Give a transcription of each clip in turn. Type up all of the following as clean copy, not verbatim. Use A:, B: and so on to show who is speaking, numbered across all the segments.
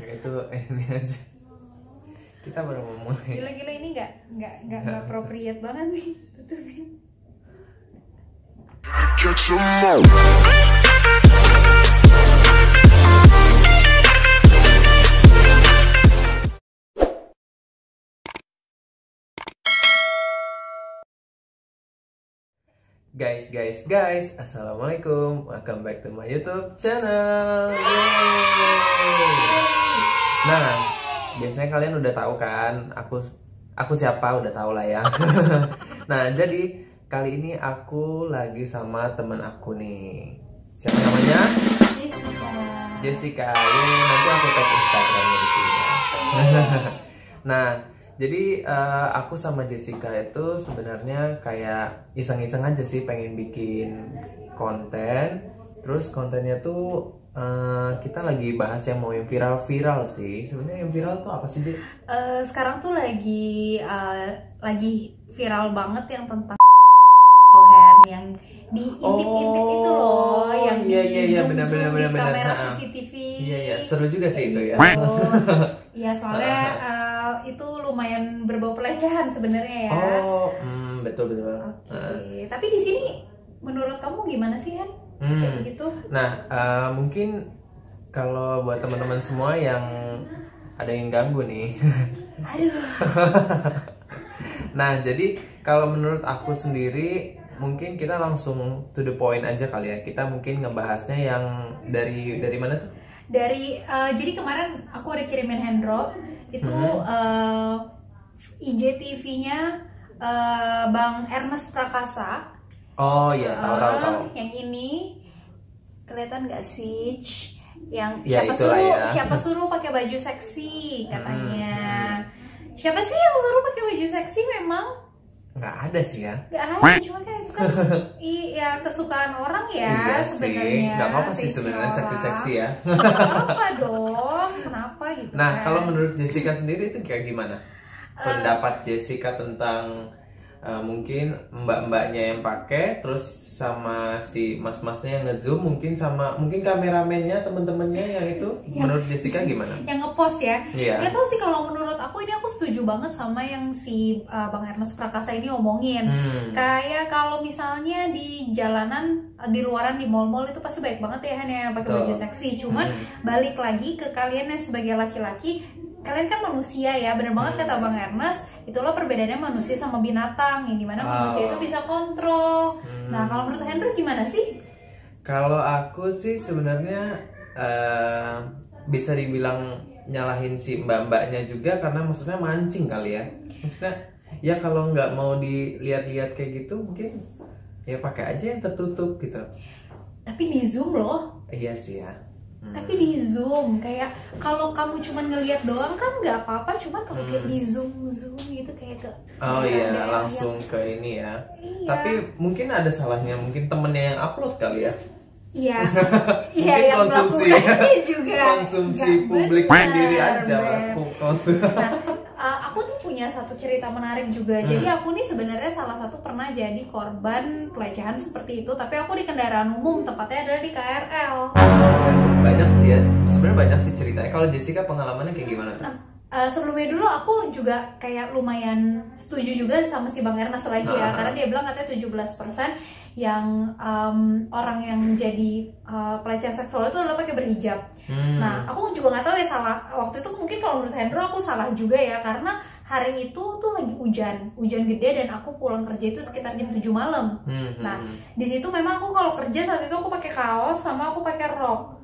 A: Itu ini aja. Kita baru ngomong.
B: Gila-gila ini nggak appropriate banget nih. Tutupin.
A: Guys, assalamualaikum, welcome back to my YouTube channel. Yeay. Nah, biasanya kalian udah tahu kan, aku siapa, udah tahu lah ya. Nah, jadi kali ini aku lagi sama teman aku nih. Siapa namanya? Jessica. Nanti aku tag Instagramnya di sini. Nah, jadi aku sama Jessica itu sebenarnya kayak iseng-iseng aja sih, pengen bikin konten. Terus kontennya tuh kita lagi bahas yang mau yang viral-viral sih. Sebenarnya yang viral tuh apa sih, Ji?
B: Sekarang tuh lagi viral banget yang tentang yang diintip-intip itu loh, yang
A: iya,
B: di
A: benar.
B: kamera CCTV.
A: Iya, seru juga sih itu ya.
B: Iya, soalnya itu lumayan berbau pelecehan sebenarnya ya.
A: Betul.
B: Oke. Tapi di sini menurut kamu gimana sih, Han? Kayak gitu.
A: Nah, mungkin kalau buat teman-teman semua yang ada yang ganggu nih.
B: Aduh.
A: Nah, jadi kalau menurut aku sendiri, mungkin kita langsung to the point aja kali ya. Kita mungkin ngebahasnya yang dari mana tuh?
B: Jadi kemarin aku ada kirimin handdrop itu IGTV-nya Bang Ernest Prakasa.
A: Oh iya, tahu.
B: Yang ini kelihatan nggak sih? Yang
A: ya,
B: siapa suruh pakai baju seksi katanya. Siapa sih yang suruh pakai baju seksi memang?
A: Nggak ada sih ya.
B: Nggak ada, cuma kan itu kan iya kesukaan orang ya.
A: Iya
B: sebenarnya.
A: Nggak apa-apa sih sebenarnya seksi-seksi ya.
B: Nggak apa dong, kenapa gitu?
A: Nah,
B: kan?
A: kalau menurut Jessica sendiri itu kayak gimana? Pendapat Jessica tentang mungkin mbak-mbaknya yang pakai, terus sama si mas-masnya yang ngezoom, mungkin kameramennya, temen-temennya yang itu, menurut Jessica gimana?
B: Yang ngepost ya?
A: Iya.
B: Gak tau sih, kalau menurut aku ini aku setuju banget sama yang si Bang Ernest Prakasa ini omongin. Kayak kalau misalnya di jalanan, di luaran, di mall-mall itu pasti baik banget ya, hanya pakai baju seksi. Cuman balik lagi ke kalian yang sebagai laki-laki, kalian kan manusia ya, bener banget kata Bang Ernest. Itulah perbedaannya manusia sama binatang, yang dimana manusia itu bisa kontrol. Nah, kalau menurut Hendro gimana sih?
A: Kalau aku sih sebenarnya bisa dibilang nyalahin si mbak-mbaknya juga, karena maksudnya mancing kali ya. Maksudnya ya kalau nggak mau dilihat-lihat kayak gitu, mungkin ya pakai aja yang tertutup gitu.
B: Tapi di zoom loh.
A: Iya sih ya.
B: Tapi di zoom, kayak kalau kamu cuma ngelihat doang kan nggak apa-apa, cuma kalau kayak di zoom gitu kayak ke
A: langsung ke ini ya.
B: Iya.
A: Tapi mungkin ada salahnya, mungkin temennya yang upload kali ya.
B: Iya,
A: Mungkin
B: yang melakukannya juga
A: konsumsi publik sendiri aja.
B: Nah, aku nih punya satu cerita menarik juga. Jadi aku nih sebenarnya salah satu pernah jadi korban pelecehan seperti itu, tapi aku di kendaraan umum, tepatnya adalah di KRL.
A: Banyak sih ya, sebenarnya banyak sih ceritanya. Kalau Jessica pengalamannya kayak gimana tuh?
B: Sebelumnya dulu aku juga kayak lumayan setuju juga sama si Bang Ernest lagi ya, karena dia bilang katanya 17% yang orang yang jadi pelecehan seksual itu adalah pakai berhijab. Nah, aku juga nggak tahu ya salah waktu itu, mungkin kalau menurut Hendro aku salah juga ya, karena hari itu tuh lagi hujan gede dan aku pulang kerja itu sekitar jam 7 malam. Nah, di situ memang aku kalau kerja saat itu aku pakai kaos sama aku pakai rok.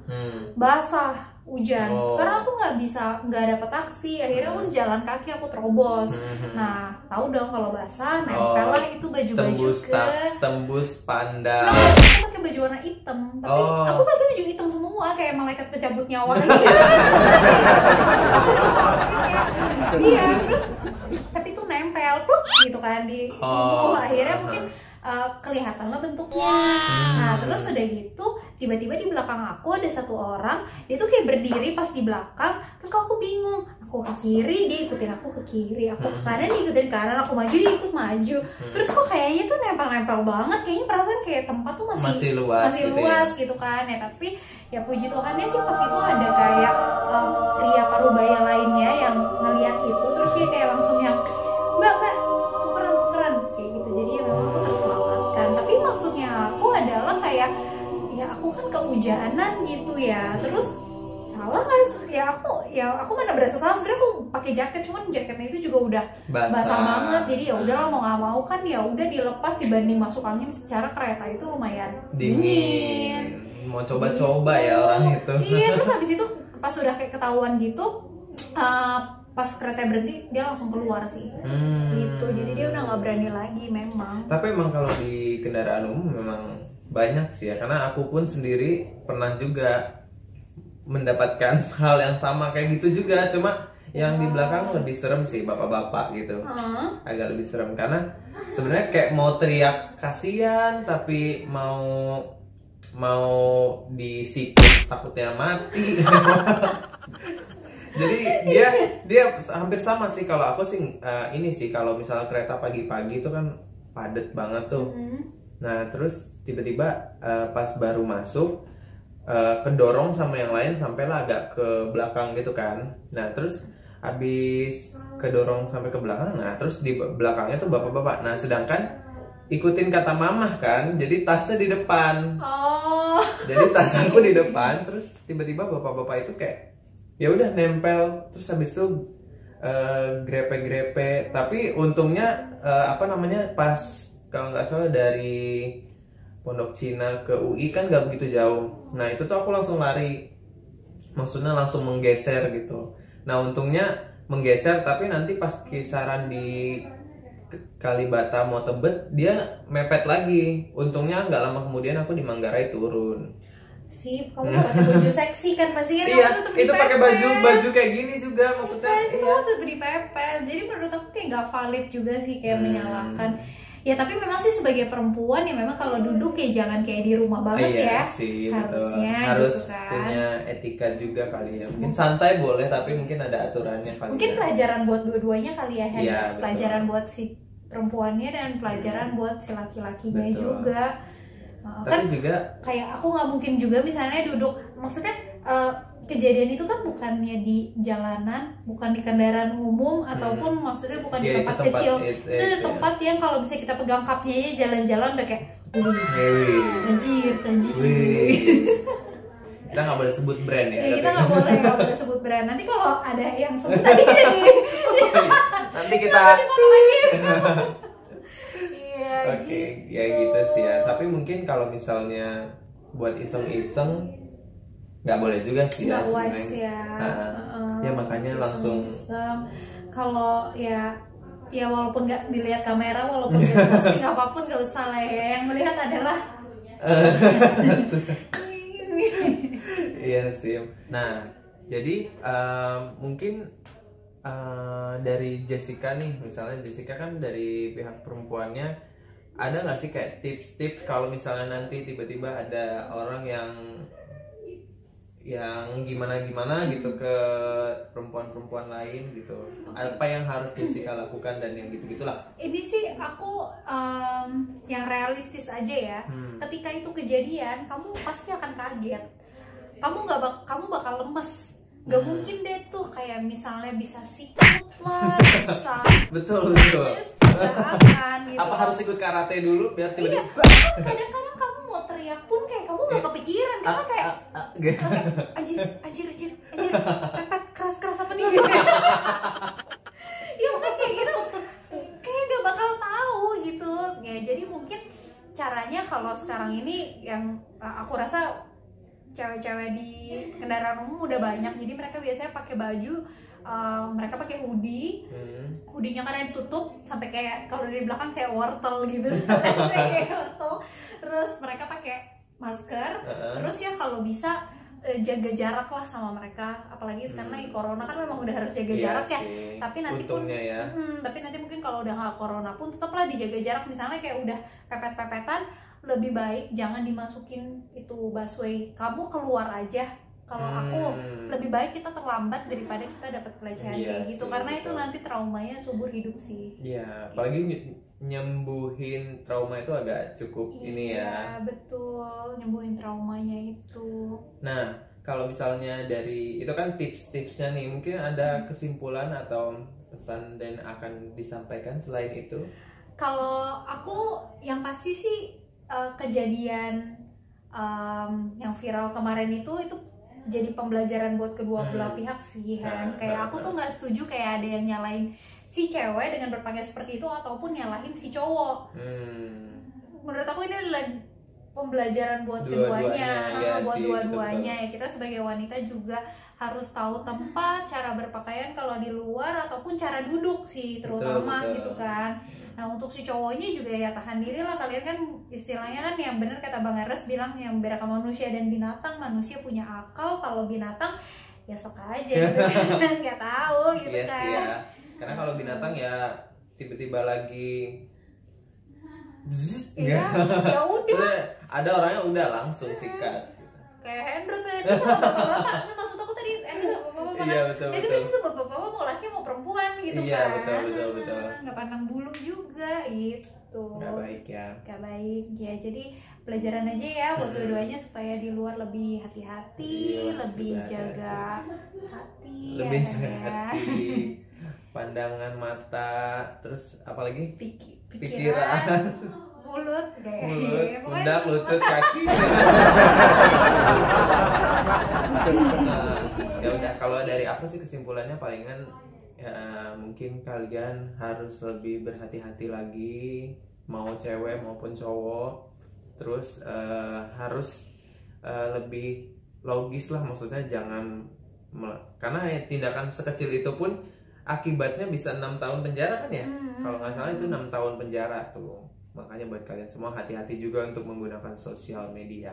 B: Basah hujan, karena aku nggak dapet taksi, akhirnya aku jalan kaki, aku terobos. Nah, tahu dong kalau basah, nempel lah itu baju-baju
A: tembus pandang.
B: Aku pakai baju warna hitam, tapi aku pakai baju hitam semua kayak malaikat pencabut nyawa gitu. Iya, terus tapi itu nempel pluk gitu kan di tubuh, akhirnya mungkin kelihatan lah bentuknya. Nah, terus udah gitu tiba-tiba di belakang aku ada satu orang, dia tuh kayak berdiri pas di belakang, terus kok aku bingung, aku ke kiri dia ikutin aku ke kiri, aku ke kanan dia ikutin kanan, aku maju dia ikut maju, terus kok kayaknya tuh nempel-nempel banget, kayaknya perasaan kayak tempat tuh masih
A: luas
B: gitu kan ya. Tapi ya puji Tuhannya sih pas itu ada kayak pria parubaya lainnya yang ngeliat itu, terus dia kayak langsung yang mbak tukeran kayak gitu. Jadi ya memang aku terselamatkan. Tapi maksudnya aku adalah kayak ya aku kan kehujanan gitu ya, terus salah nggak ya aku mana berasa salah, sebenarnya aku pakai jaket, cuman jaketnya itu juga udah basah banget. Jadi ya udahlah, mau nggak mau kan ya udah dilepas, dibanding masuk angin secara kereta itu lumayan dingin.
A: Mau coba-coba ya orang itu.
B: Iya, terus habis itu pas udah kayak ketahuan gitu, pas kereta berhenti dia langsung keluar sih. Gitu, jadi dia udah nggak berani lagi memang.
A: Tapi emang kalau di kendaraan umum memang banyak sih ya, karena aku pun sendiri pernah juga mendapatkan hal yang sama kayak gitu juga, cuma yang di belakang lebih serem sih, bapak-bapak gitu. Agak lebih serem karena sebenarnya kayak mau teriak kasihan, tapi mau disikut takutnya mati. Jadi dia hampir sama sih. Kalau aku sih ini sih, kalau misalnya kereta pagi-pagi itu kan padet banget tuh. Nah terus tiba-tiba pas baru masuk kedorong sama yang lain sampailah agak ke belakang gitu kan. Nah terus habis kedorong sampai ke belakang, nah terus di belakangnya tuh bapak-bapak. Nah sedangkan ikutin kata mamah kan, jadi tasnya di depan. Jadi tas aku di depan, terus tiba-tiba bapak-bapak itu kayak ya udah nempel, terus habis itu grepe-grepe. Tapi untungnya pas kalau nggak salah dari Pondok Cina ke UI kan nggak begitu jauh. Nah itu tuh aku langsung lari, maksudnya langsung menggeser gitu. Nah untungnya menggeser, tapi nanti pas kisaran di Kalibata mau Tebet dia mepet lagi. Untungnya nggak lama kemudian aku di Manggarai turun.
B: Sip, kamu nggak pakai baju seksi kan pasti kan?
A: Iya, itu pakai baju kayak gini juga maksudnya.
B: Itu kamu tetap dipepet. Jadi menurut aku kayak nggak valid juga sih, kayak menyalahkan. Ya tapi memang sih sebagai perempuan ya memang kalau duduk ya jangan kayak di rumah banget ya.
A: Sih,
B: harusnya
A: harus
B: gitu kan.
A: punya etika juga kali ya. Mungkin santai boleh, tapi mungkin ada aturannya kali.
B: Mungkin
A: ya.
B: Pelajaran buat dua-duanya kali ya.
A: Iya,
B: pelajaran buat si perempuannya dan pelajaran buat si laki-lakinya juga.
A: Tapi
B: kan
A: juga
B: kayak aku nggak mungkin juga misalnya duduk, maksudnya kejadian itu kan bukannya di jalanan, bukan di kendaraan umum, ataupun maksudnya bukan di tempat kecil. Itu tempat yang kalau bisa kita pegang cupnya aja jalan-jalan udah kayak tajir.
A: Kita nggak boleh sebut brand ya.
B: Kita nggak boleh sebut brand. Nanti kalau ada yang sebut tadi
A: nanti kita
B: iya.
A: Oke, ya gitu sih ya. Tapi mungkin kalau misalnya buat iseng-iseng nggak boleh juga sih
B: ya
A: sebenarnya.
B: wise ya.
A: Ya makanya langsung.
B: Kalau ya walaupun nggak dilihat kamera, walaupun nggak posting nggak apapun, nggak usah lah ya. Yang melihat adalah
A: Iya sih. Nah, jadi mungkin dari Jessica nih, misalnya Jessica kan dari pihak perempuannya, ada nggak sih kayak tips-tips kalau misalnya nanti tiba-tiba ada orang yang gimana gitu ke perempuan-perempuan lain gitu, apa yang harus Jessica lakukan dan yang gitu-gitulah.
B: Ini sih aku yang realistis aja ya. Ketika itu kejadian, kamu pasti akan kaget. Kamu bakal lemes. Gak mungkin deh tuh kayak misalnya bisa sikut lah, bisa.
A: Betul.
B: Gak akan gitu.
A: Apa harus ikut karate dulu biar tiba-tiba?
B: Iya, kadang-kadang kamu mau teriak pun kayak kamu gak kepikiran, karena kayak anjir, pepet keras apa nih gitu. Ya mungkin kayak gitu, kayak gak bakal tahu gitu. Ya jadi mungkin caranya kalau sekarang ini yang aku rasa cewek-cewek di kendaraan umum udah banyak, jadi mereka biasanya pakai baju, mereka pakai hoodie, hoodie-nya kan ditutup sampai kayak kalau dari belakang kayak wortel gitu. Kayak wortel. Terus mereka pakai masker, terus ya kalau bisa jaga jarak lah sama mereka, apalagi sekarang lagi corona kan memang udah harus jaga jarak ya. Tapi nanti tapi nanti mungkin kalau udah nggak corona pun tetaplah dijaga jarak, misalnya kayak udah pepet-pepetan, lebih baik jangan dimasukin itu busway, kamu keluar aja. Kalau aku lebih baik kita terlambat daripada kita dapat pelecehan kayak gitu, karena
A: betul.
B: itu nanti traumanya seumur hidup sih.
A: Iya, apalagi nyembuhin trauma itu agak cukup ini ya.
B: Iya betul, nyembuhin traumanya itu.
A: Nah, kalau misalnya dari itu kan tips-tipsnya nih, mungkin ada kesimpulan atau pesan dan akan disampaikan selain itu?
B: Kalau aku yang pasti sih kejadian yang viral kemarin itu jadi pembelajaran buat kedua belah pihak sih kan. Kayak aku tuh nggak setuju kayak ada yang nyalain si cewek dengan berpakaian seperti itu ataupun nyalahin si cowok. Menurut aku ini adalah pembelajaran buat keduanya, buat dua-duanya ya. Kita sebagai wanita juga harus tahu tempat, cara berpakaian kalau di luar ataupun cara duduk sih terutama gitu kan. Nah untuk si cowoknya juga ya tahan diri lah, kalian kan istilahnya kan yang benar kata Bang Eres bilang yang bedakan manusia dan binatang, manusia punya akal, kalau binatang ya sok aja gitu kan, nggak tahu gitu kan.
A: Iya. Karena kalau binatang ya tiba-tiba lagi
B: ya udah
A: ada orangnya udah langsung sikat gitu.
B: Kayak Hendro tuh itu bapak-bapak, maksud aku tadi bapak-bapak
A: iya betul
B: itu bapak-bapak mau laki mau perempuan gitu
A: iya,
B: kan.
A: betul
B: Nggak pandang bulu juga itu
A: nggak baik ya.
B: Nggak baik ya, jadi pelajaran aja ya buat dua-duanya supaya di luar lebih hati-hati, lebih jaga hati,
A: lebih
B: ya,
A: jaga
B: ya.
A: hati, pandangan mata, terus apalagi
B: pikiran, mulut,
A: mulut,
B: pokoknya
A: pundak, lutut, kaki. Ya udah, kalau dari aku sih kesimpulannya palingan ya, mungkin kalian harus lebih berhati-hati lagi, mau cewek maupun cowok. Terus harus lebih logis lah, maksudnya jangan karena ya, tindakan sekecil itu pun akibatnya bisa 6 tahun penjara kan ya. Kalau nggak salah itu 6 tahun penjara tuh. Makanya buat kalian semua hati-hati juga untuk menggunakan sosial media.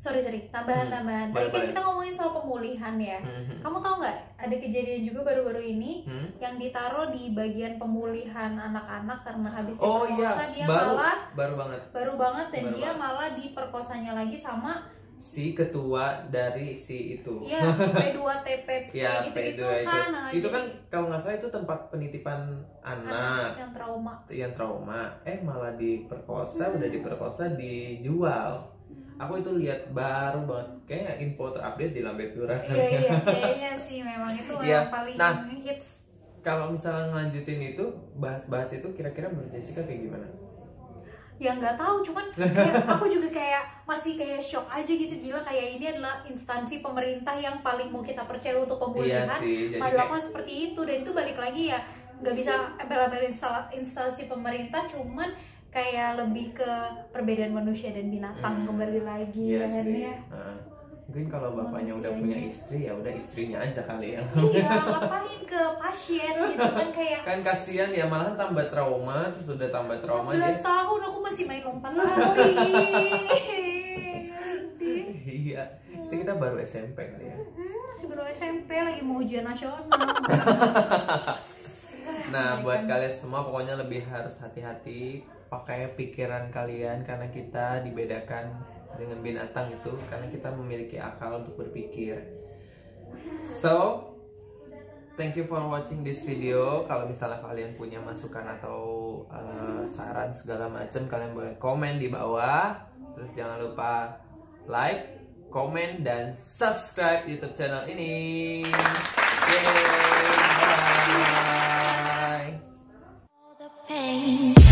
B: Sorry, tambahan. Tadi kan kita ngomongin soal pemulihan ya. Kamu tahu nggak? Ada kejadian juga baru-baru ini yang ditaruh di bagian pemulihan anak-anak karena habis diperkosa, dia baru banget dan dia malah diperkosanya lagi sama
A: si ketua dari si itu.
B: Iya, P2TP
A: ya,
B: gitu
A: kan.
B: Nah,
A: itu kan kalau nggak salah itu tempat penitipan anak
B: yang trauma.
A: Malah diperkosa, udah diperkosa dijual. Aku itu lihat baru banget, kayaknya info terupdate di Lambe Tura.
B: Iya, kayaknya sih memang itu yang paling hits.
A: Kalau misalnya ngelanjutin itu, bahas itu kira-kira menurut Jessica kayak gimana?
B: Ya nggak tahu, cuman kayak, aku juga kayak masih kayak shock aja gitu, gila kayak ini adalah instansi pemerintah yang paling mau kita percaya untuk pemulihan, malah seperti itu. Dan itu balik lagi ya, nggak bisa bela-belain instansi pemerintah, cuman kayak lebih ke perbedaan manusia dan binatang kembali lagi ya kan ya.
A: Mungkin kalau bapaknya udah punya istri, ya udah istrinya aja kali ya.
B: Iya, ngapain ke pasien gitu kan, kayak
A: kan kasihan ya, malahan tambah trauma, terus udah tambah trauma
B: 15 tahun aku masih main lompat lari.
A: Iya, itu kita baru SMP kali ya.
B: Masih baru SMP, lagi mau ujian nasional.
A: Nah, buat kalian semua pokoknya lebih harus hati-hati, pakai pikiran kalian, karena kita dibedakan dengan binatang itu karena kita memiliki akal untuk berpikir. So, thank you for watching this video. Kalau misalnya kalian punya masukan atau saran segala macam, kalian boleh komen di bawah. Terus jangan lupa like, komen, dan subscribe YouTube channel ini. Yeay, bye.